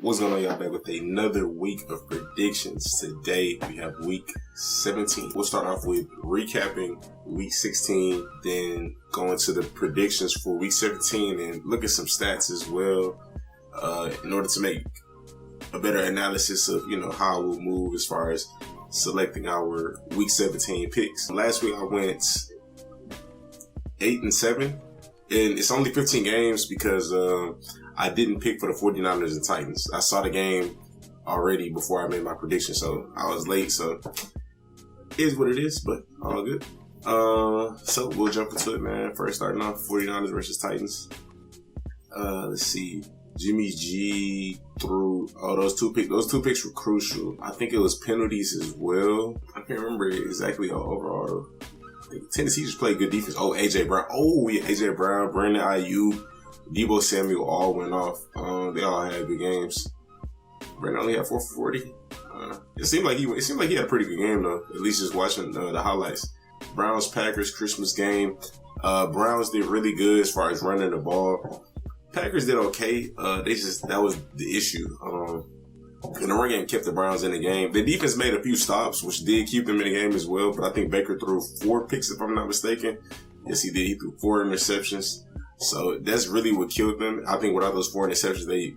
What's going on, y'all? Back with another week of predictions. Today we have week 17. We'll start off with recapping week 16, then go into the predictions for week 17 and look at some stats as well, in order to make a better analysis of, how we'll move as far as selecting our week 17 picks. Last week I went 8-7, and it's only 15 games because I didn't pick for the 49ers and Titans. I saw the game already before I made my prediction, so I was late, so it is what it is, but all good. So we'll jump into it, man. First, starting off, 49ers versus Titans. Let's see. Jimmy G threw those two picks were crucial. I think it was penalties as well. I can't remember exactly overall. I think Tennessee just played good defense. AJ Brown. AJ Brown, Brandon Ayuk, Deebo Samuel all went off. They all had good games. Brandon only had 4 for 40. It seemed like he had a pretty good game though. At least just watching the highlights. Browns Packers Christmas game. Browns did really good as far as running the ball. Packers did okay. That was the issue. And the run game kept the Browns in the game. The defense made a few stops, which did keep them in the game as well. But I think Baker threw 4 picks, if I'm not mistaken. Yes, he did. He threw 4 interceptions. So that's really what killed them. I think without those 4 interceptions, they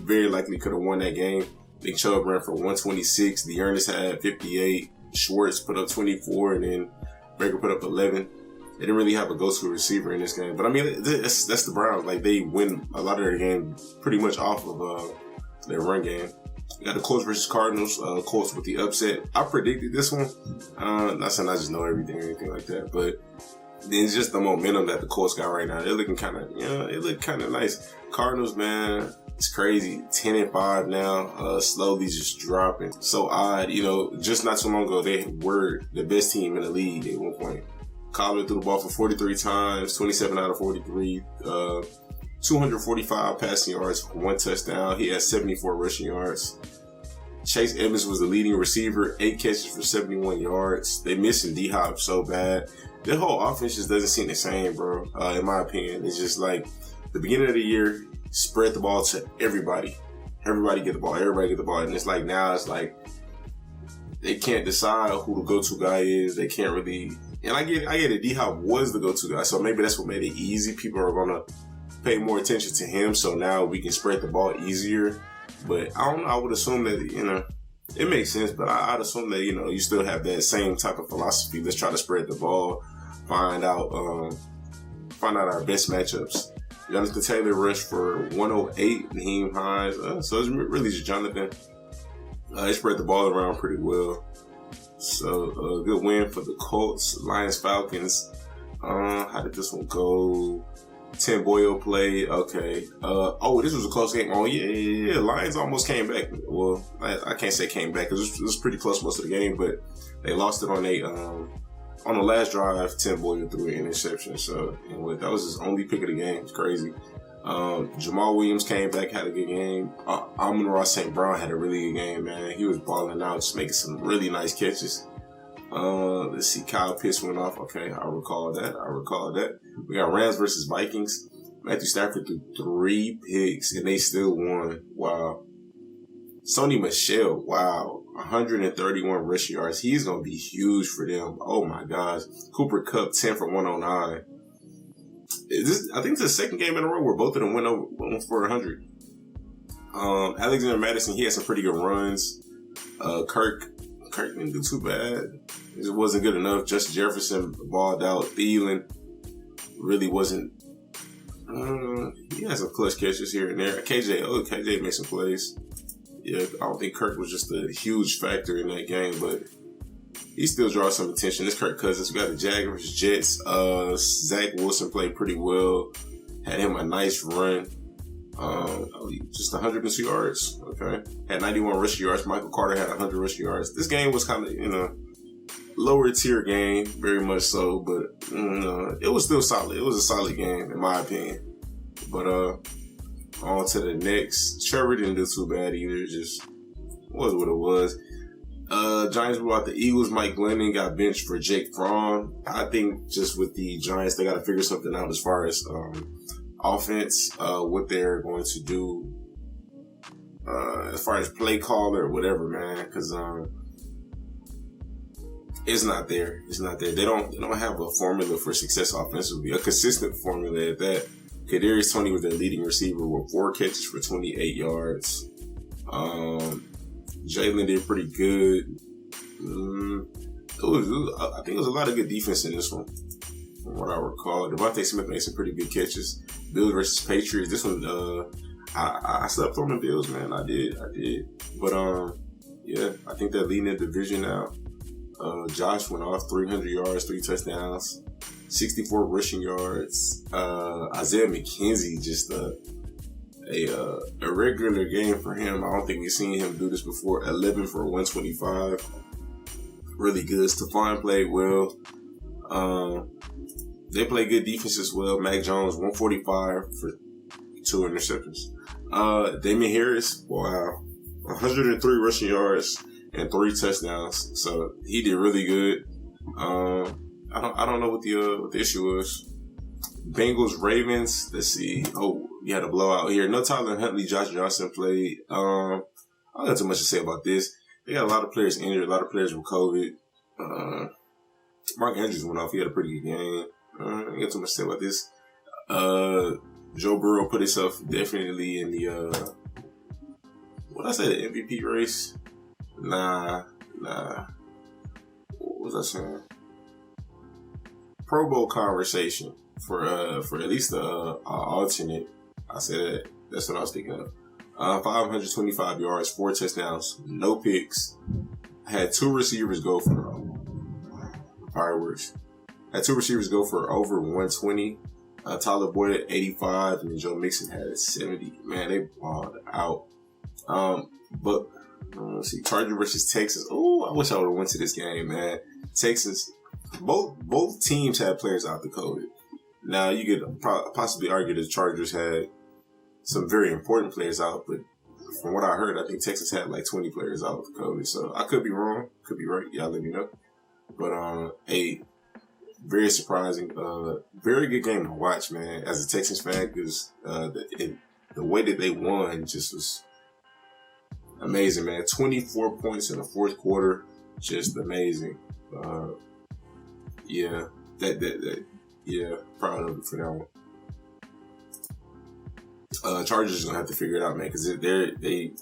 very likely could have won that game. Nick Chubb ran for 126. Dearness had 58. Schwartz put up 24, and then Baker put up 11. They didn't really have a go-to receiver in this game. But I mean, that's the Browns. Like, they win a lot of their game pretty much off of their run game. We got the Colts versus Cardinals. Colts with the upset. I predicted this one. Not saying I just know everything or anything like that, but it's just the momentum that the Colts got right now. They're looking kind of, it looked kind of nice. Cardinals, man, it's crazy. 10-5 now, slowly just dropping. So odd, just not too long ago, they were the best team in the league at one point. Cobbler threw the ball for 43 times, 27 out of 43, 245 passing yards, 1 touchdown. He had 74 rushing yards. Chase Edmonds was the leading receiver, 8 catches for 71 yards. They missing D-Hop so bad. Their whole offense just doesn't seem the same, bro, in my opinion. It's just like the beginning of the year, spread the ball to everybody. Everybody get the ball. And it's like now it's like they can't decide who the go-to guy is. They can't really. And I get it. D-Hop was the go-to guy, so maybe that's what made it easy. People are going to pay more attention to him, so now we can spread the ball easier. But I don't know. I would assume that, it makes sense, but I'd assume that, you still have that same type of philosophy. Let's try to spread the ball, find out our best matchups. Jonathan Taylor rushed for 108, Naheem Hines. So it's really just Jonathan. He spread the ball around pretty well. So a good win for the Colts. Lions Falcons. How did this one go? Tim Boyle played. Okay. This was a close game. Oh, yeah. Lions almost came back. Well, I can't say came back because it was pretty close most of the game, but they lost it on the last drive. Tim Boyle threw an interception. So, that was his only pick of the game. It's crazy. Jamal Williams came back, had a good game. Amon-Ra St. Brown had a really good game, man. He was balling out, just making some really nice catches. Let's see, Kyle Pitts went off. Okay, I recall that. We got Rams versus Vikings. Matthew Stafford threw 3 picks, and they still won. Wow. Sony Michel, wow. 131 rushing yards. He's going to be huge for them. Oh, my gosh. Cooper Kupp, 10 for 109. I think it's the second game in a row where both of them went over for 100. Alexander Madison, he had some pretty good runs. Kirk didn't do too bad. It wasn't good enough. Justin Jefferson balled out. Thielen really wasn't. He had some clutch catches here and there. KJ made some plays. Yeah, I don't think Kirk was just a huge factor in that game, but he still draws some attention. This Kirk Cousins. We got the Jaguars, Jets. Zach Wilson played pretty well. Had him a nice run. Just 102 yards. Okay. Had 91 rushing yards. Michael Carter had 100 rushing yards. This game was kind of, lower tier game, very much so, but it was still solid. It was a solid game, in my opinion. But on to the next. Trevor didn't do too bad either. It just was what it was. Giants blew out the Eagles. Mike Glennon got benched for Jake Fromm. I think just with the Giants, they got to figure something out as far as offense, what they're going to do as far as play caller or whatever, man, because it's not there. It's not there. They don't have a formula for success offensively, a consistent formula at that. Kadarius Toney was their leading receiver with 4 catches for 28 yards. Jalen did pretty good. I think it was a lot of good defense in this one, from what I recall. Devontae Smith made some pretty good catches. Bills versus Patriots. This one, I slept on the Bills, man. I did. But yeah, I think they're leading the division now. Josh went off 300 yards, 3 touchdowns, 64 rushing yards. Isaiah McKenzie, just a regular game for him. I don't think we've seen him do this before. 11 for 125. Really good. Stephon played well. They play good defense as well. Mac Jones, 145 for 2 interceptions. Damian Harris, wow, 103 rushing yards and 3 touchdowns. So he did really good. I don't know what the issue was. Bengals Ravens. Let's see. Oh, you had a blowout here. No Tyler Huntley. Josh Johnson played. I don't have too much to say about this. They got a lot of players injured. A lot of players with COVID. Mark Andrews went off. He had a pretty good game. I don't got too much to say about this. Joe Burrow put himself definitely in the what I say, the MVP race. Nah. What was I saying? Pro Bowl conversation for at least the alternate. I said that. That's what I was thinking of. 525 yards, 4 touchdowns, no picks. Had 2 receivers go for fireworks. Had 2 receivers go for over 120. Tyler Boyd at 85, and Joe Mixon had 70. Man, they balled out. But let's see, Chargers versus Texas. Oh, I wish I would have went to this game, man. Texas. Both teams had players out the COVID. Now you could possibly argue the Chargers had some very important players out, but from what I heard, I think Texas had like 20 players out with COVID. So I could be wrong, could be right. Y'all let me know. But a very surprising, very good game to watch, man. As a Texans fan, because the way that they won just was amazing, man. 24 points in the fourth quarter, just amazing. Yeah, yeah, proud of it for that one. Chargers are gonna have to figure it out, man, because they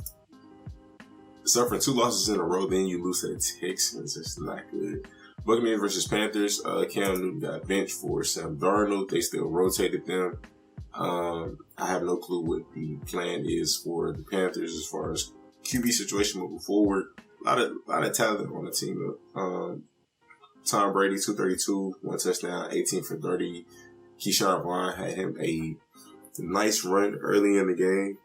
suffering 2 losses in a row. Then you lose to the Texans. It's not good. Buccaneers versus Panthers. Cam Newton got benched for Sam Darnold. They still rotated them. I have no clue what the plan is for the Panthers as far as QB situation moving forward. A lot of talent on the team. Tom Brady, 232, 1 touchdown, 18 for 30. Keyshawn Vaughn had him a nice run early in the game.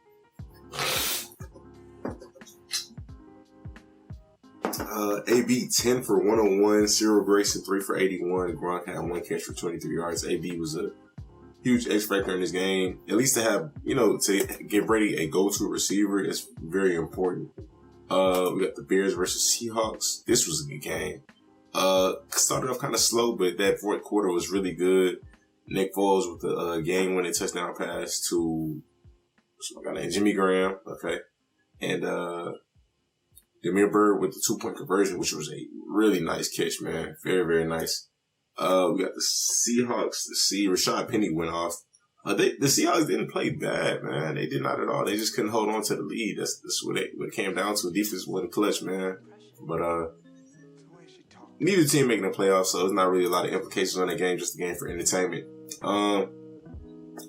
AB 10 for 101, Cyril Grayson 3 for 81. Gronk had 1 catch for 23 yards. AB was a huge X factor in this game. At least to have, to give Brady a go-to receiver is very important. We got the Bears versus Seahawks. This was a good game. Started off kind of slow, but that fourth quarter was really good. Nick Foles with the game-winning touchdown pass to Jimmy Graham, okay, and Demir Bird with the 2-point conversion, which was a really nice catch, man. Very, very nice. We got the Seahawks. Rashad Penny went off. The Seahawks didn't play bad, man. They did not at all. They just couldn't hold on to the lead. That's what it came down to. Defense wasn't clutch, man. But neither team making the playoffs, so it's not really a lot of implications on that game. Just a game for entertainment.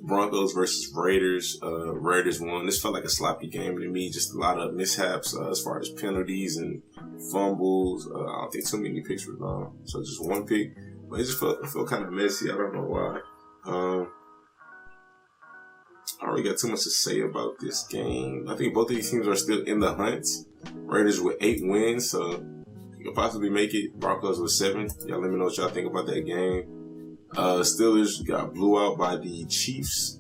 Broncos versus Raiders. Raiders won. This felt like a sloppy game to me. Just a lot of mishaps as far as penalties and fumbles. I don't think too many picks were gone. So just 1 pick. But it felt kind of messy. I don't know why. I don't really got too much to say about this game. I think both of these teams are still in the hunt. Raiders with 8 wins, so you can possibly make it. Broncos with 7. Y'all let me know what y'all think about that game. Steelers got blew out by the Chiefs.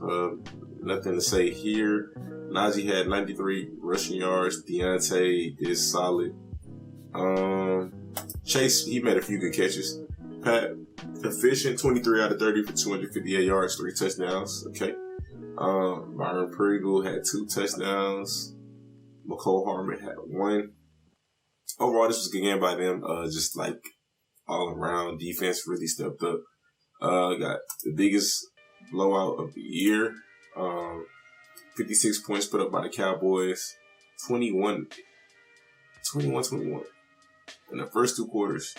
Nothing to say here. Najee had 93 rushing yards. Deontay did solid. Chase, he made a few good catches. Pat, efficient, 23 out of 30 for 258 yards, 3 touchdowns. Okay. Byron Pringle had 2 touchdowns. McCole Harmon had 1. Overall, this was a good game by them. Just like all around defense really stepped up. Got the biggest blowout of the year. 56 points put up by the Cowboys. 21 in the first 2 quarters.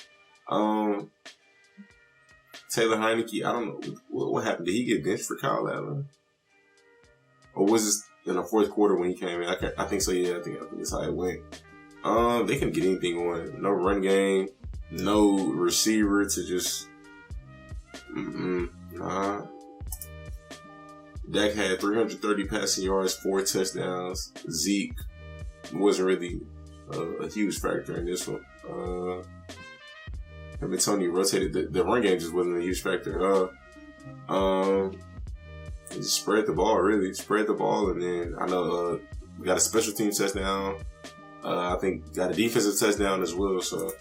Taylor Heineke, I don't know what happened. Did he get benched for Kyle Allen? Or was this in the fourth quarter when he came in? I think so, yeah. I think that's how it went. They couldn't get anything on. No run game. No receiver to just... Nah. Dak had 330 passing yards, 4 touchdowns. Zeke wasn't really a huge factor in this one. Him and Tony rotated. The run game just wasn't a huge factor. Just spread the ball, really. Spread the ball, and then I know we got a special team touchdown. I think got a defensive touchdown as well. So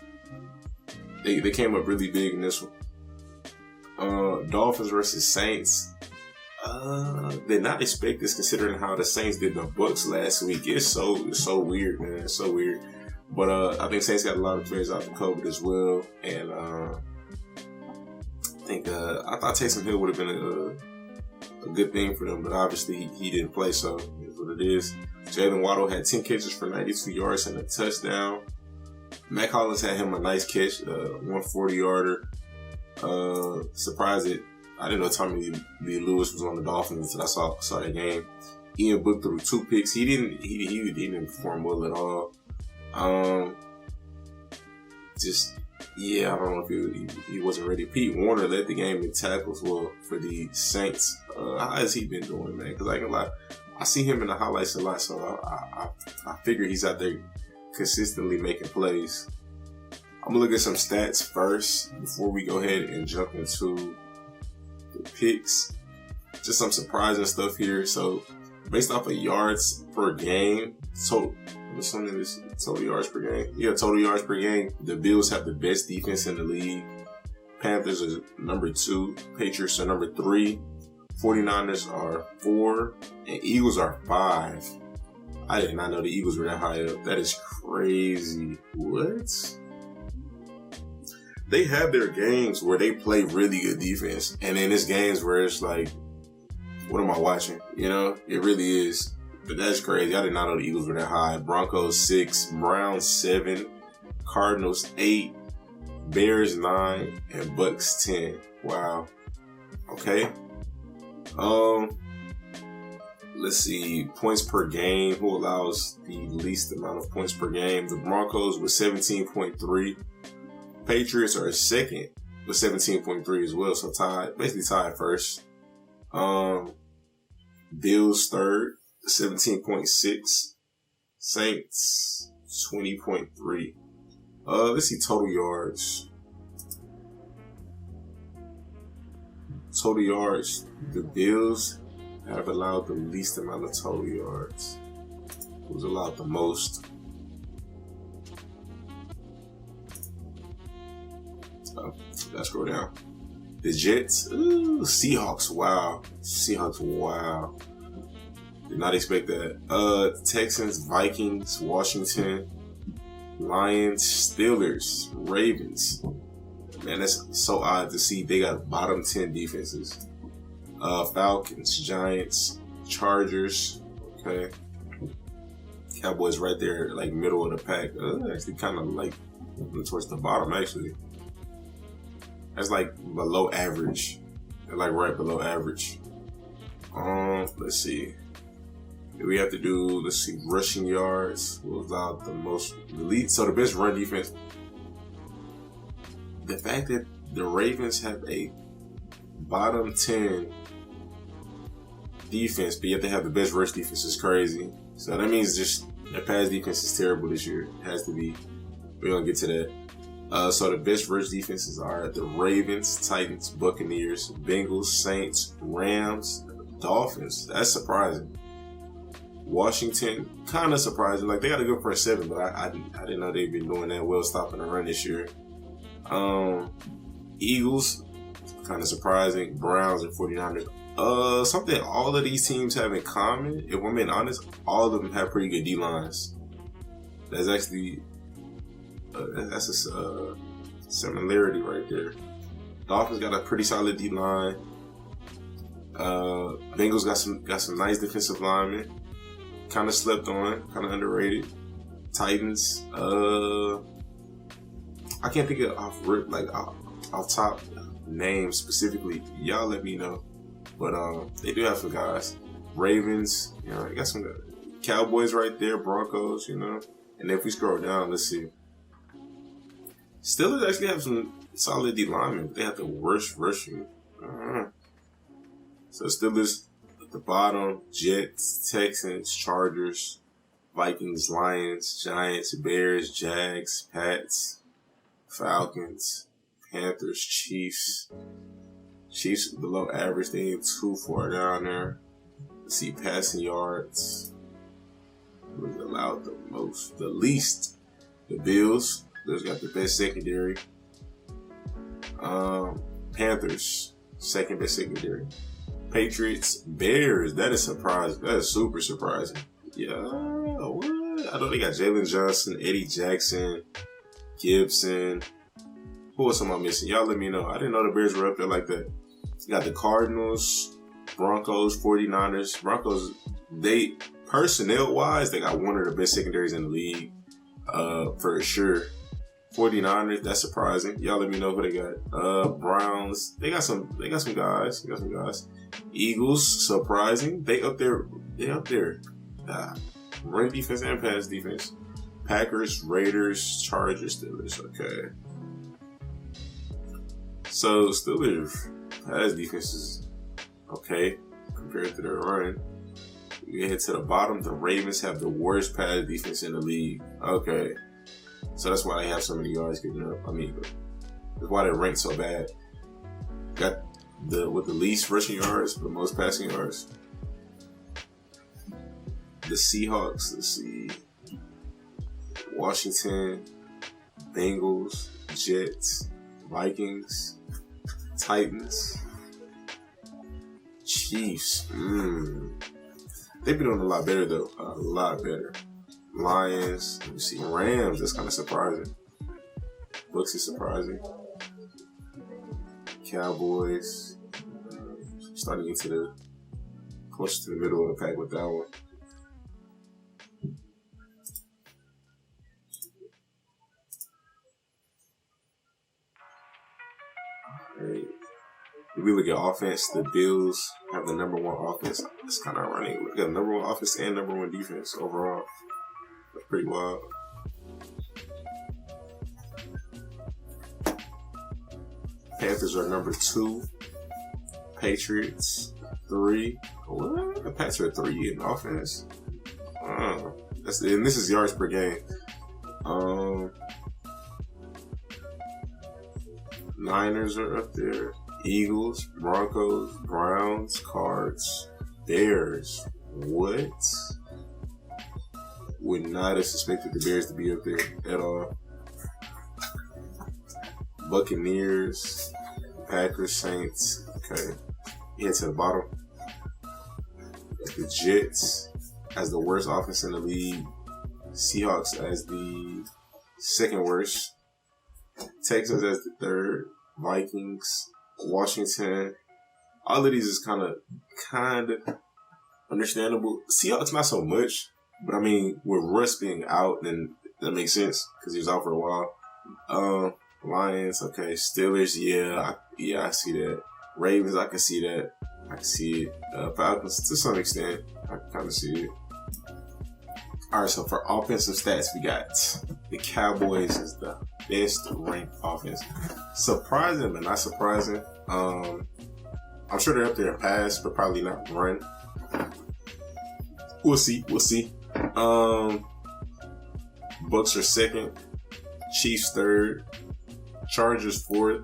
they came up really big in this one. Dolphins versus Saints. Did not expect this considering how the Saints did the Bucks last week. It's so weird, man. It's so weird. But I think Saints got a lot of players out for COVID as well, and I thought Taysom Hill would have been a good thing for them, but obviously he didn't play, so it's what it is. Jalen Waddle had 10 catches for 92 yards and a touchdown. Matt Collins had him a nice catch, 140-yarder. Surprised that I didn't know Tommy Lee Lewis was on the Dolphins until I saw that game. Ian Book threw 2 picks. He didn't perform well at all. I don't know if he wasn't ready. Pete Warner led the game in tackles for the Saints. How has he been doing, man? Because I see him in the highlights a lot, so I figure he's out there consistently making plays. I'm gonna look at some stats first before we go ahead and jump into the picks. Just some surprising stuff here. So based off of yards per game, total yards per game. Yeah, total yards per game. The Bills have the best defense in the league. Panthers are number 2. Patriots are number 3. 49ers are 4. And Eagles are 5. I did not know the Eagles were that high up. That is crazy. What? They have their games where they play really good defense. And then there's games where it's like, what am I watching? You know, it really is. But that's crazy. I did not know the Eagles were that high. Broncos 6, Browns 7, Cardinals 8, Bears 9, and Bucks 10. Wow. Okay. Let's see. Points per game. Who allows the least amount of points per game? The Broncos with 17.3. Patriots are second with 17.3 as well. So basically tied first. Bills third, 17.6. Saints 20.3. Let's see total yards. Total yards. The Bills have allowed the least amount of total yards. Who's allowed the most? Let's go down. The Jets, Seahawks, wow. Did not expect that. Texans, Vikings, Washington, Lions, Steelers, Ravens. Man, that's so odd to see. They got bottom 10 defenses. Falcons, Giants, Chargers. Okay. Cowboys right there, like middle of the pack. Actually kind of like towards the bottom, actually. That's like below average. They're like right below average. Let's see. We have to do, rushing yards. Who allowed the most elite? So the best run defense. The fact that the Ravens have a bottom 10 defense, but yet they have the best rush defense is crazy. So that means just their pass defense is terrible this year. It has to be. We're going to get to that. So the best rush defenses are the Ravens, Titans, Buccaneers, Bengals, Saints, Rams, Dolphins. That's surprising. Washington, kind of surprising. Like, they got a good front 7, but I didn't know they'd been doing that well stopping the run this year. Eagles, kind of surprising. Browns and 49ers. Something all of these teams have in common, if I'm being honest, all of them have pretty good D-lines. That's actually that's a similarity right there. Dolphins got a pretty solid D line. Bengals got some nice defensive linemen. Kind of slept on, kind of underrated. Titans, I can't think of off top names specifically. Y'all let me know. But they do have some guys. Ravens, you know, they got some Cowboys right there. Broncos, you know. And if we scroll down, let's see. Steelers actually have some solid D linemen, but they have the worst rushing. So Steelers at the bottom, Jets, Texans, Chargers, Vikings, Lions, Giants, Bears, Jags, Pats, Falcons, Panthers, Chiefs. Chiefs below average. They ain't too far down there. Let's see, passing yards. Who's allowed the least? The Bills. Bills got the best secondary. Panthers, second best secondary. Patriots, Bears. That is surprising. That is super surprising. Yeah, what? I know they got Jalen Johnson, Eddie Jackson, Gibson. Who else am I missing? Y'all let me know. I didn't know the Bears were up there like that. You got the Cardinals, Broncos, 49ers. Broncos, they, personnel-wise, they got one of the best secondaries in the league, for sure. 49ers, that's surprising. Y'all let me know who they got. Browns, they got some guys. Eagles, surprising. They up there. Run defense and pass defense. Packers, Raiders, Chargers, Steelers. Okay. So Steelers pass defense is okay compared to their run. We head to the bottom. The Ravens have the worst pass defense in the league. Okay. So that's why they have so many yards given up. I mean, that's why they're ranked so bad. Got with the least rushing yards, but the most passing yards. The Seahawks, let's see. Washington, Bengals, Jets, Vikings, Titans, Chiefs. They've been doing a lot better though. A lot better. Lions, let me see. Rams, that's kind of surprising. Bucks is surprising. Cowboys, starting into the close to the middle of the pack with that one. Alright. If we look at offense, the Bills have the number one offense. It's kind of ironic. We got number one offense and number one defense overall. That's pretty wild. Panthers are number 2. Patriots 3. What? The Pats are 3 in offense. And this is yards per game. Niners are up there. Eagles, Broncos, Browns, Cards, Bears. What? Would not have suspected the Bears to be up there at all. Buccaneers, Packers, Saints. Okay. Head to the bottom. The Jets as the worst offense in the league. Seahawks as the second worst. Texans as the third. Vikings, Washington. All of these is kind of understandable. Seahawks not so much, but I mean with Russ being out, then that makes sense because he was out for a while. Lions, okay. Steelers, yeah, I see that. Ravens, I can see that. I can see it. Falcons, to some extent, I can kind of see it. All right, so for offensive stats, we got the Cowboys is the best ranked offense. Surprising, but not surprising. I'm sure they're up there in pass, but probably not run. We'll see. Bucks are second. Chiefs third. Chargers fourth.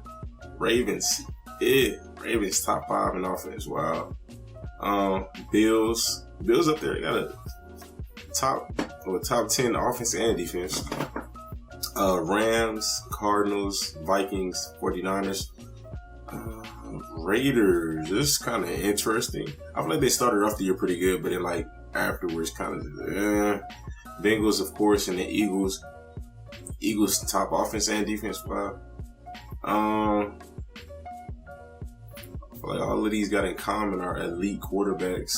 Ravens top 5 in offense. Wow. Bills up there. They got a top 10 offense and defense. Rams, Cardinals, Vikings, 49ers, Raiders. This is kind of interesting. I feel like they started off the year pretty good, but then like afterwards kind of Bengals, of course, and the Eagles. Eagles top offense and defense. Wow. I feel like all of these got in common are elite quarterbacks.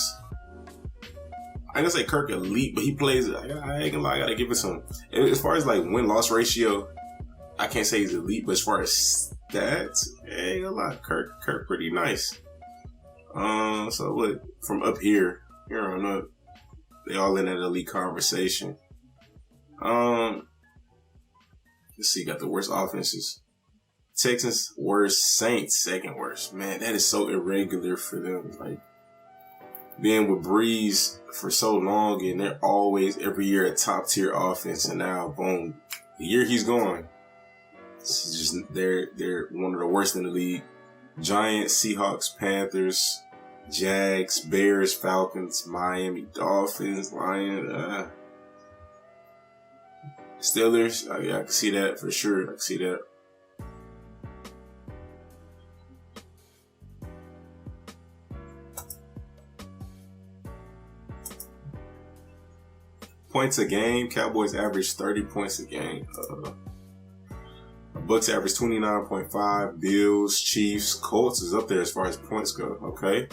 I ain't gonna say Kirk elite, but he plays. I ain't gonna lie, I gotta give it some. As far as like win-loss ratio, I can't say he's elite, but as far as stats, I ain't gonna lie, Kirk pretty nice. So what? From up here on up, they all in that elite conversation. Let's see, got the worst offenses. Texans worst, Saints second worst. Man, that is so irregular for them. Like being with Breeze for so long, and they're always every year a top tier offense, and now boom, the year he's gone, it's just they're one of the worst in the league. Giants, Seahawks, Panthers, Jags, Bears, Falcons, Miami Dolphins, Lions, Steelers. Yeah, I can see that for sure. I can see that. Points a game. Cowboys average 30 points a game. Bucks average 29.5. Bills, Chiefs, Colts is up there as far as points go. Okay.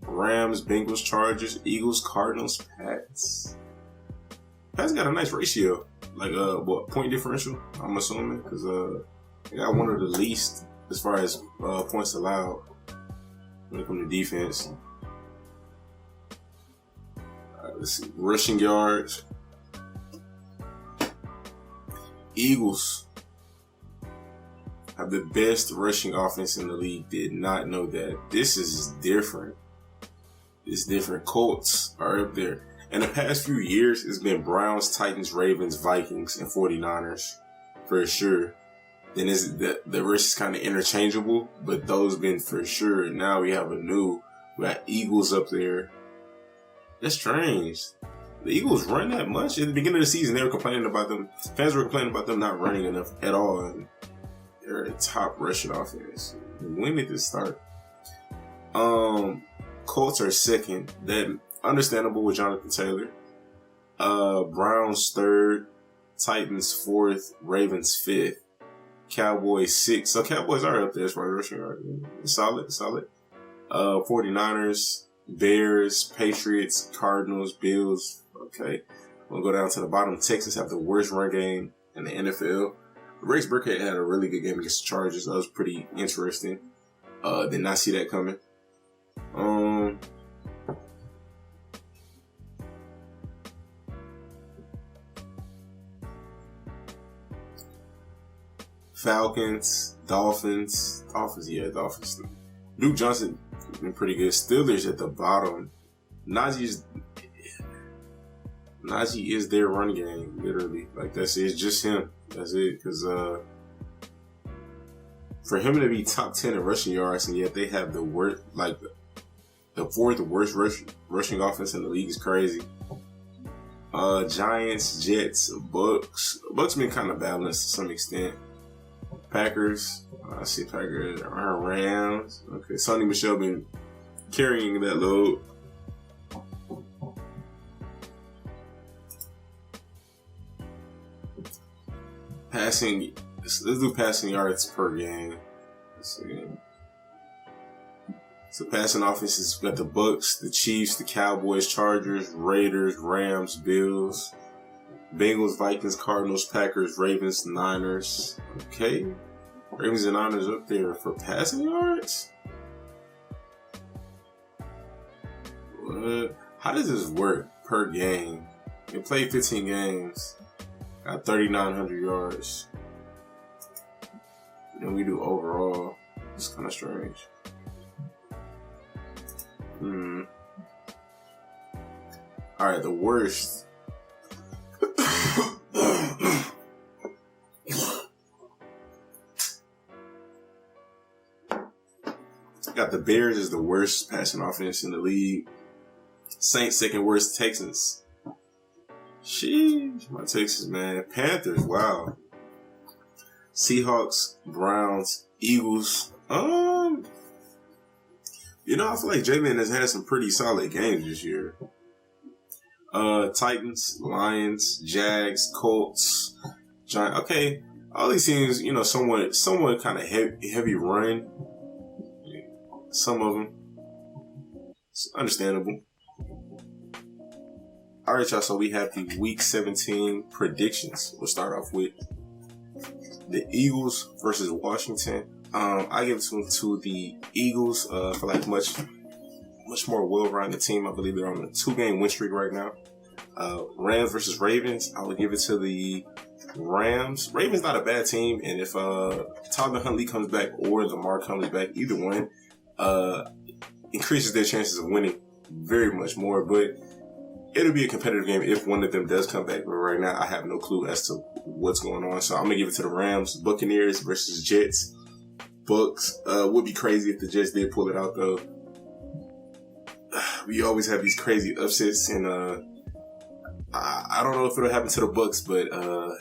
Rams, Bengals, Chargers, Eagles, Cardinals, Pats. Pats got a nice ratio. Like, what, point differential? I'm assuming. Because they got one of the least as far as points allowed when it comes to defense. Let's see. Rushing yards. Eagles have the best rushing offense in the league. Did not know that. This is different. It's different. Colts are up there. In the past few years, it's been Browns, Titans, Ravens, Vikings, and 49ers for sure. Then the rest is kind of interchangeable, but those been for sure. Now we got Eagles up there. That's strange. The Eagles run that much? At the beginning of the season, they were complaining about them. Fans were complaining about them not running enough at all. And they're a top rushing offense. When did this start? Colts are second. That understandable with Jonathan Taylor. Browns third. Titans fourth. Ravens fifth. Cowboys sixth. So Cowboys are up there as far as rushing yards. Solid. 49ers. Bears, Patriots, Cardinals, Bills. Okay. We'll go down to the bottom. Texans have the worst run game in the NFL. Rex Burkhead had a really good game against the Chargers. That was pretty interesting. Did not see that coming. Falcons, Dolphins. Duke Johnson been pretty good. Steelers at the bottom. Najee is their run game, literally. Like that's it. It's just him. That's it. Because for him to be top 10 in rushing yards, and yet they have the worst, like the fourth worst rushing offense in the league is crazy. Giants, Jets, Bucks. Bucks been kind of balanced to some extent. Packers. I see Packers. Rams. Okay, Sonny Michel been carrying that load. Passing. Let's do passing yards per game. Let's see. So passing offenses got the Bucks, the Chiefs, the Cowboys, Chargers, Raiders, Rams, Bills, Bengals, Vikings, Cardinals, Packers, Ravens, Niners. Okay. Ravens and Niners up there for passing yards? What? How does this work per game? They played 15 games. Got 3,900 yards. Then we do overall. It's kind of strange. Alright, the worst. Got the Bears as the worst passing offense in the league. Saints second worst. Texans. Sheesh, my Texans, man. Panthers, wow. Seahawks, Browns, Eagles. I feel like Jalen has had some pretty solid games this year. Titans, Lions, Jags, Colts, Giants. Okay, all these teams, somewhat kind of heavy run. Some of them, it's understandable. All right, y'all. So we have the Week 17 predictions. We'll start off with the Eagles versus Washington. I give it to the Eagles for like much more well-rounded team. I believe they're on a 2-game win streak right now. Rams versus Ravens. I would give it to the Rams. Ravens not a bad team, and if Tyler Huntley comes back or Lamar comes back, either one increases their chances of winning very much more. But it'll be a competitive game if one of them does come back. But right now, I have no clue as to what's going on. So I'm gonna give it to the Rams. Buccaneers versus Jets. Bucks. Would be crazy if the Jets did pull it out though. We always have these crazy upsets, and I don't know if it'll happen to the Bucks, but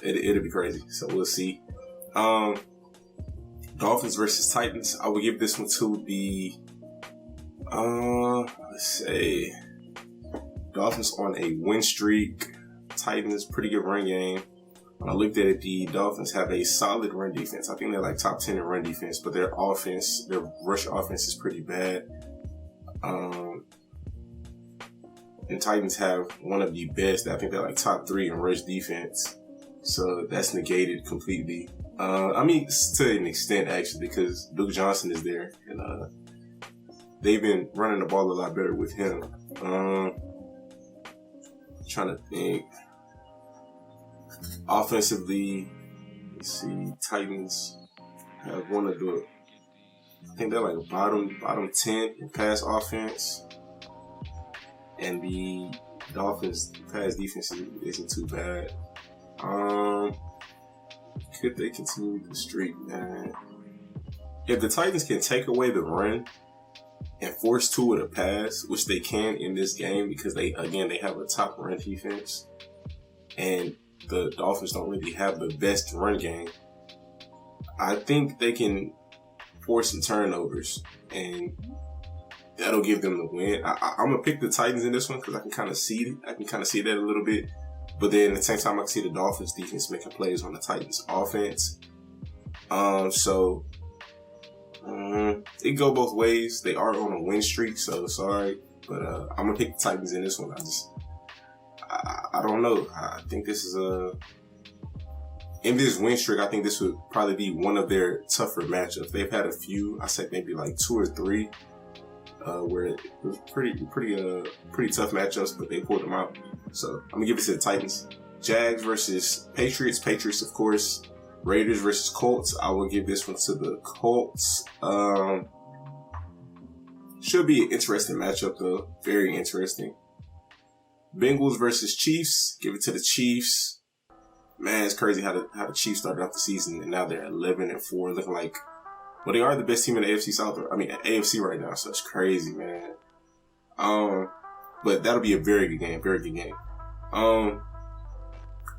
it'll be crazy. So we'll see. Dolphins versus Titans. I would give this one to the let's say Dolphins on a win streak. Titans pretty good run game. When I looked at it, the Dolphins have a solid run defense. I think they're like top 10 in run defense, but their rush offense is pretty bad. And Titans have one of the best. I think they're like top 3 in rush defense. So that's negated completely. I mean, to an extent actually, because Duke Johnson is there, and they've been running the ball a lot better with him. Trying to think. Offensively, let's see, Titans have one of the, I think they're like bottom 10 in pass offense. And the Dolphins' pass defense isn't too bad. Could they continue the streak, man? If the Titans can take away the run and force Tua to pass, which they can in this game because they have a top run defense, and the Dolphins don't really have the best run game, I think they can force some turnovers, and that'll give them the win. I'm gonna pick the Titans in this one because I can kind of see it. I can kind of see that a little bit, but then at the same time, I can see the Dolphins defense making plays on the Titans offense. So it go both ways. They are on a win streak, so sorry, but I'm gonna pick the Titans in this one. I don't know. I think this is in this win streak, I think this would probably be one of their tougher matchups. They've had a few. I said maybe like 2 or 3. Where it was pretty tough matchups, but they pulled them out. So I'm gonna give it to the Titans. Jags versus Patriots. Patriots, of course. Raiders versus Colts. I will give this one to the Colts. Should be an interesting matchup though. Very interesting. Bengals versus Chiefs. Give it to the Chiefs. Man, it's crazy how the Chiefs started off the season and now they're 11-4, looking like. Well, they are the best team in the AFC South. AFC right now, so it's crazy, man. But that'll be a very good game. Very good game.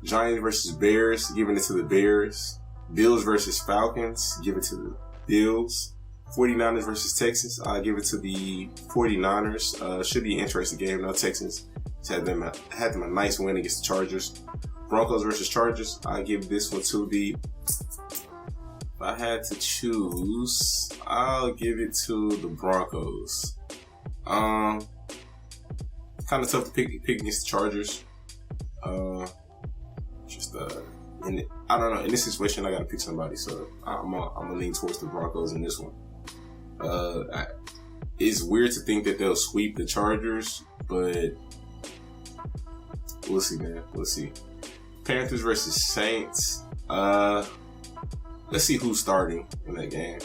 Giants versus Bears. Giving it to the Bears. Bills versus Falcons. Give it to the Bills. 49ers versus Texans. I give it to the 49ers. Should be an interesting game. Now Texans had them a nice win against the Chargers. Broncos versus Chargers. I give this one to the. If I had to choose, I'll give it to the Broncos. Kind of tough to pick against the Chargers. I don't know. In this situation, I gotta pick somebody, so I'm gonna lean towards the Broncos in this one. It's weird to think that they'll sweep the Chargers, but we'll see, man. We'll see. Panthers versus Saints. Let's see who's starting in that game.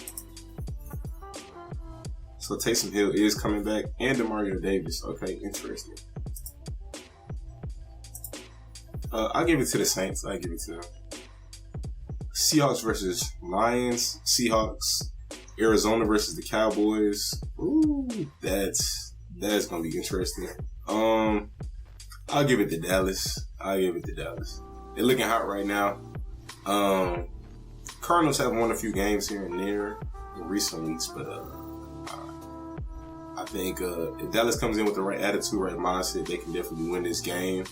So Taysom Hill is coming back, and Demario Davis. Okay, interesting. I'll give it to the Saints. I'll give it to them. Seahawks versus Lions. Seahawks. Arizona versus the Cowboys. Ooh, that's gonna be interesting. I'll give it to Dallas. They're looking hot right now. Cardinals have won a few games here and there in recent weeks, but I think if Dallas comes in with the right attitude, right mindset, they can definitely win this game.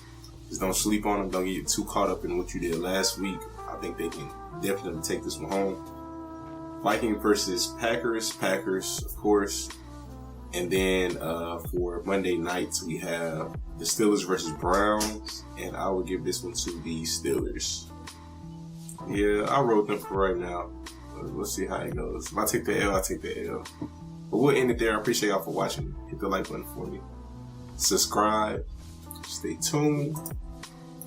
Just don't sleep on them. Don't get too caught up in what you did last week. I think they can definitely take this one home. Vikings versus Packers. Packers, of course. And then for Monday nights, we have the Steelers versus Browns. And I would give this one to the Steelers. Yeah, I wrote them for right now. Let's see how it goes. If I take the L, I take the L. But we'll end it there. I appreciate y'all for watching. Hit the like button for me. Subscribe. Stay tuned.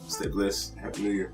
Stay blessed. Happy New Year.